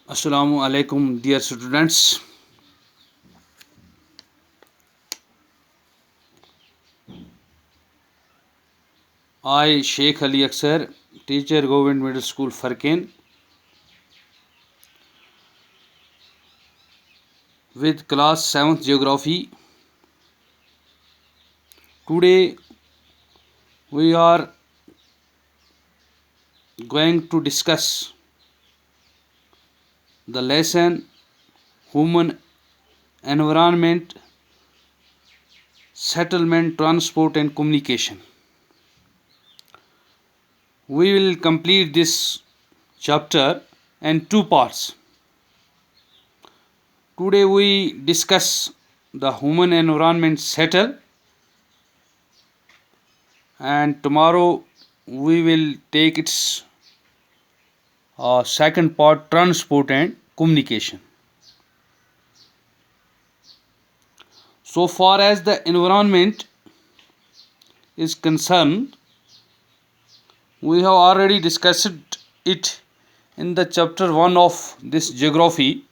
Assalamu alaikum, dear students. I, Sheikh Ali Aksar, teacher, Government Middle School, Farkain, with class 7th Geography. Today we are going to discuss the lesson Human Environment, Settlement, Transport and Communication. We will complete this chapter in two parts. Today we discuss the human environment settle, and tomorrow we will take its second part, transport and communication. So far as the environment is concerned, we have already discussed it in the chapter 1 of this geography.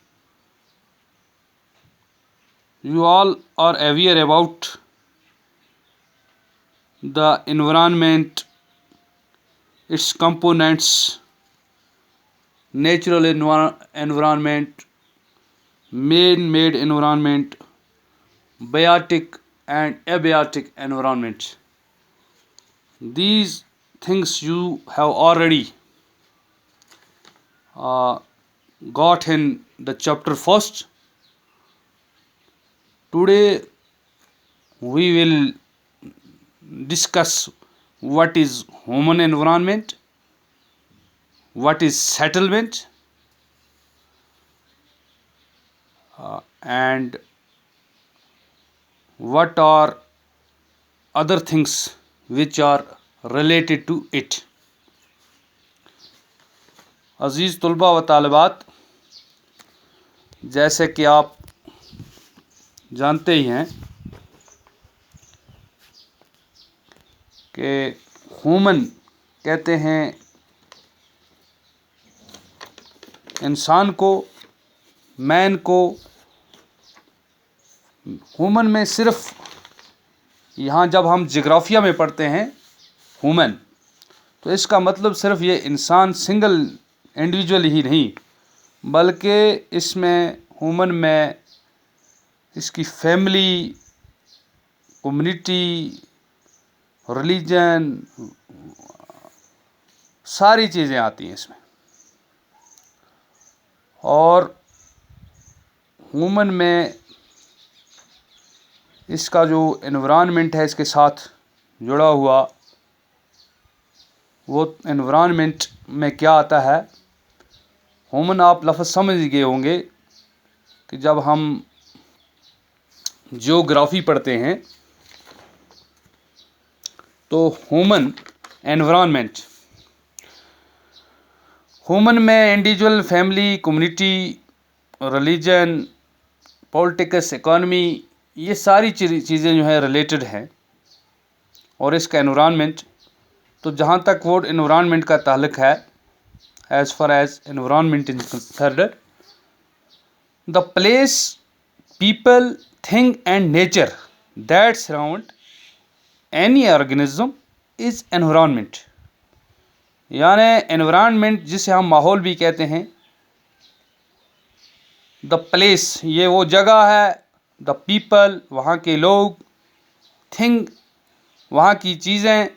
You all are aware about the environment, its components, natural environment, man-made environment, biotic and abiotic environment. These things you have already got in the chapter first. Today we will discuss what is human environment, what is settlement, and what are other things which are related to it. अज़ीज़ तलबा व तालिबात, जैसे कि आप जानते ही हैं कि human कहते हैं इंसान को, मैन को। ह्यूमन में सिर्फ यहाँ जब हम जियोग्राफिया में पढ़ते हैं ह्यूमन, तो इसका मतलब सिर्फ ये इंसान सिंगल इंडिविजुअल ही नहीं, बल्कि इसमें ह्यूमन में इसकी फैमिली, कम्युनिटी, रिलीजन, सारी चीज़ें आती हैं इसमें। और ह्यूमन में इसका जो एनवायरनमेंट है इसके साथ जुड़ा हुआ, वो एनवायरनमेंट में क्या आता है। ह्यूमन आप लफ्ज़ समझ गए होंगे कि जब हम जियोग्राफी पढ़ते हैं तो ह्यूमन एनवायरनमेंट, ह्यूमन में individual, family, community, religion, politics, economy, ये सारी चीज़ें जो है रिलेटेड हैं। और इसका एनवायरनमेंट, तो जहाँ तक वो एनवायरनमेंट का ताल्लुक़ है, as far as environment is concerned, the place, people, thing and nature that surround any organism is environment. यानी एनवायरनमेंट जिसे हम माहौल भी कहते हैं, द प्लेस ये वो जगह है, द पीपल वहाँ के लोग, थिंग वहाँ की चीज़ें,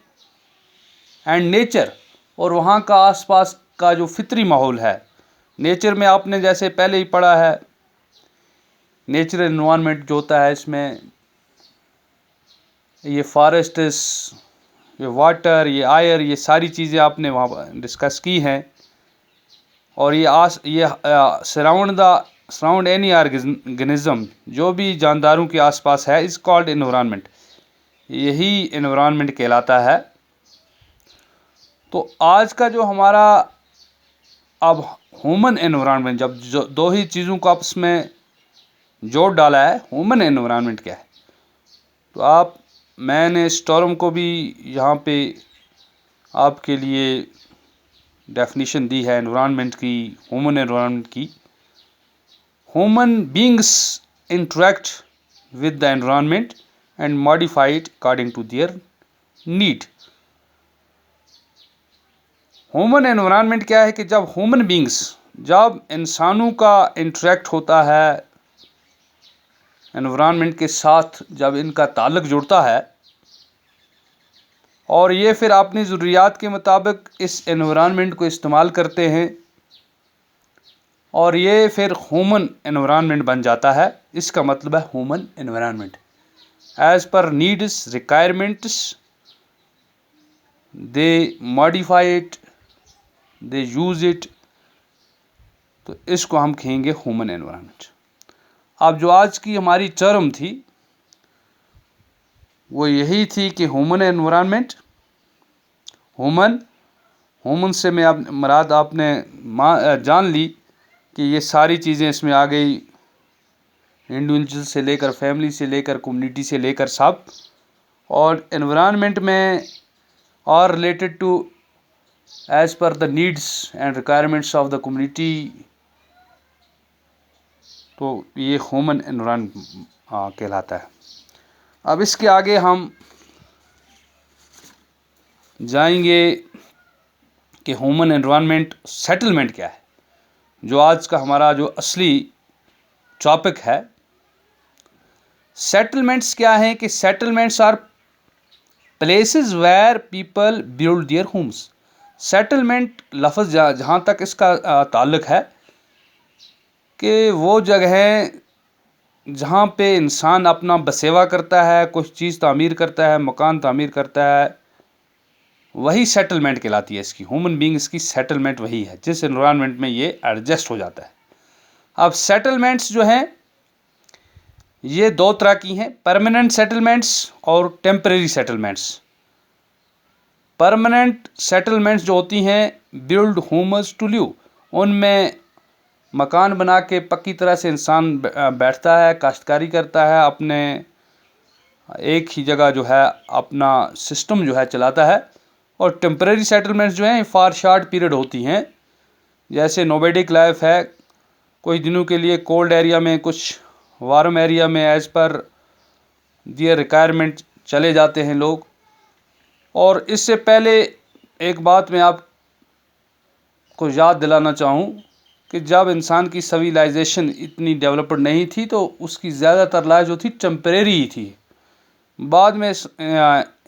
एंड नेचर और वहाँ का आसपास का जो फितरी माहौल है। नेचर में आपने जैसे पहले ही पढ़ा है, नेचुरल एनवायरनमेंट जो होता है इसमें ये फॉरेस्ट्स, ये वाटर, ये आयर, ये सारी चीज़ें आपने वहाँ डिस्कस की हैं। और ये सराउंड एनी ऑर्गेनिज्म, जो भी जानदारों के आसपास है, इज़ कॉल्ड एनवायरनमेंट। यही एनवायरनमेंट कहलाता है। तो आज का जो हमारा अब ह्यूमन एनवायरनमेंट, जब जो दो ही चीज़ों को आपस में जोड़ डाला है, ह्यूमन एनवायरनमेंट क्या है, तो मैंने इस टर्म को भी यहाँ पे आपके लिए डेफिनेशन दी है एनवायरनमेंट की, ह्यूमन एनवायरनमेंट की। Human beings interact with the environment and modify it according to their need. Human environment क्या है कि जब ह्यूमन बींग्स, जब इंसानों का इंटरेक्ट होता है एनवायरनमेंट के साथ, जब इनका ताल्लुक जुड़ता है और ये फिर अपनी ज़रूरियात के मुताबिक इस एनवायरनमेंट को इस्तेमाल करते हैं और ये फिर ह्यूमन एनवायरनमेंट बन जाता है। इसका मतलब है human environment as per needs requirements they modify it, they use it, तो इसको हम कहेंगे ह्यूमन एनवायरनमेंट। अब जो आज की हमारी टर्म थी वो यही थी कि ह्यूमन एनवायरनमेंट, ह्यूमन से मैं आप मुराद आपने जान ली कि ये सारी चीज़ें इसमें आ गई, इंडिविजुअल से लेकर फैमिली से लेकर कम्युनिटी से लेकर सब, और एनवायरनमेंट में are related to as per the needs and requirements of the community, तो ये ह्यूमन एनवायरनमेंट कहलाता है। अब इसके आगे हम जाएंगे कि ह्यूमन एनवायरनमेंट सेटलमेंट क्या है, जो आज का हमारा जो असली टॉपिक है। सेटलमेंट्स क्या हैं कि settlements are places where people build their homes. Settlement लफ्ज़ जहाँ तक इसका ताल्लुक है कि वो जगह जहाँ पे इंसान अपना बसेवा करता है, कुछ चीज़ तामीर करता है, मकान तामीर करता है, वही सेटलमेंट कहलाती है। इसकी ह्यूमन बींग्स की सेटलमेंट वही है जिस एनवायरनमेंट में ये एडजस्ट हो जाता है। अब सेटलमेंट्स जो हैं ये दो तरह की हैं, परमानेंट सेटलमेंट्स और टेम्परेरी सेटलमेंट्स। परमानेंट सेटलमेंट्स जो होती हैं बिल्ड होम्स टू लिव, उनमें मकान बना के पक्की तरह से इंसान बैठता है, काश्तकारी करता है, अपने एक ही जगह जो है अपना सिस्टम जो है चलाता है। और टेम्परेरी सेटलमेंट्स जो हैं फॉर शॉर्ट पीरियड होती हैं, जैसे नोमैडिक लाइफ है, कुछ दिनों के लिए कोल्ड एरिया में, कुछ वार्म एरिया में एज़ पर दियर रिक्वायरमेंट चले जाते हैं लोग। और इससे पहले एक बात मैं आपको याद दिलाना चाहूँ कि जब इंसान की सिविलाइजेशन इतनी डेवलप्ड नहीं थी तो उसकी ज़्यादातर लाइफ जो थी टेम्परेरी ही थी। बाद में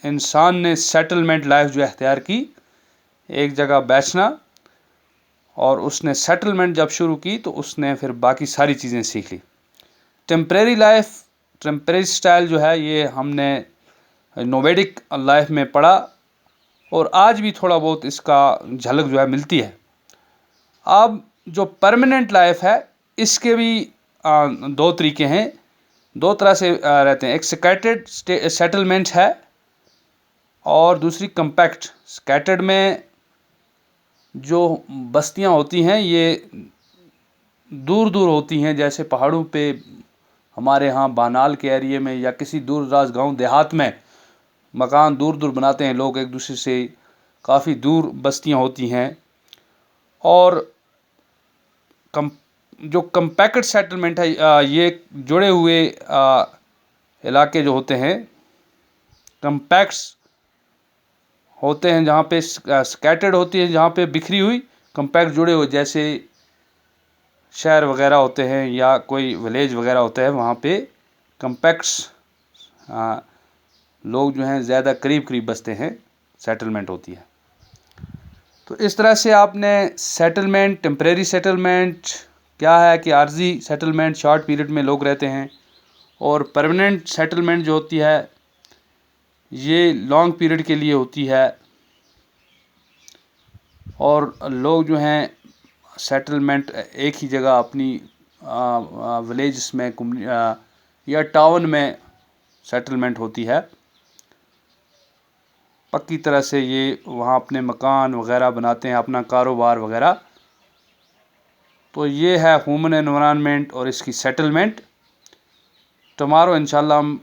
इंसान ने सेटलमेंट लाइफ जो अख्तियार की, एक जगह बैठना, और उसने सेटलमेंट जब शुरू की तो उसने फिर बाकी सारी चीज़ें सीख ली। टेम्परेरी लाइफ, टेम्परेरी स्टाइल जो है ये हमने नोमैडिक लाइफ में पढ़ा और आज भी थोड़ा बहुत इसका झलक जो है मिलती है। अब जो परमानेंट लाइफ है इसके भी दो तरीके हैं, दो तरह से रहते हैं। एक स्कैटर्ड सेटलमेंट है और दूसरी कंपैक्ट। स्कैटर्ड में जो बस्तियां होती हैं ये दूर दूर होती हैं, जैसे पहाड़ों पे हमारे यहाँ बानाल के एरिए में या किसी दूर दराज गाँव देहात में मकान दूर दूर बनाते हैं लोग, एक दूसरे से काफ़ी दूर बस्तियां होती हैं। और जो कंपैक्ट सेटलमेंट है ये जुड़े हुए इलाके जो होते हैं कंपैक्ट्स होते हैं, जहाँ पे स्कैटर्ड होती है, जहाँ पे बिखरी हुई, कंपैक्ट जुड़े हुए, जैसे शहर वगैरह होते हैं या कोई विलेज वगैरह होता है, वहाँ पे कंपैक्ट्स लोग जो हैं ज़्यादा करीब करीब बसते हैं, सेटलमेंट होती है। तो इस तरह से आपने सेटलमेंट, टेम्परेरी सेटलमेंट क्या है कि आर्जी सेटलमेंट, शॉर्ट पीरियड में लोग रहते हैं, और परमानेंट सेटलमेंट जो होती है ये लॉन्ग पीरियड के लिए होती है। और लोग जो हैं सेटलमेंट एक ही जगह अपनी विलेज में या टाउन में सेटलमेंट होती है, पक्की तरह से ये वहाँ अपने मकान वगैरह बनाते हैं, अपना कारोबार वगैरह। तो ये है ह्यूमन एनवायरनमेंट और इसकी सेटलमेंट। टुमारो इंशाल्लाह हम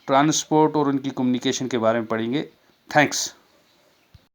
ट्रांसपोर्ट और उनकी कम्युनिकेशन के बारे में पढ़ेंगे। थैंक्स।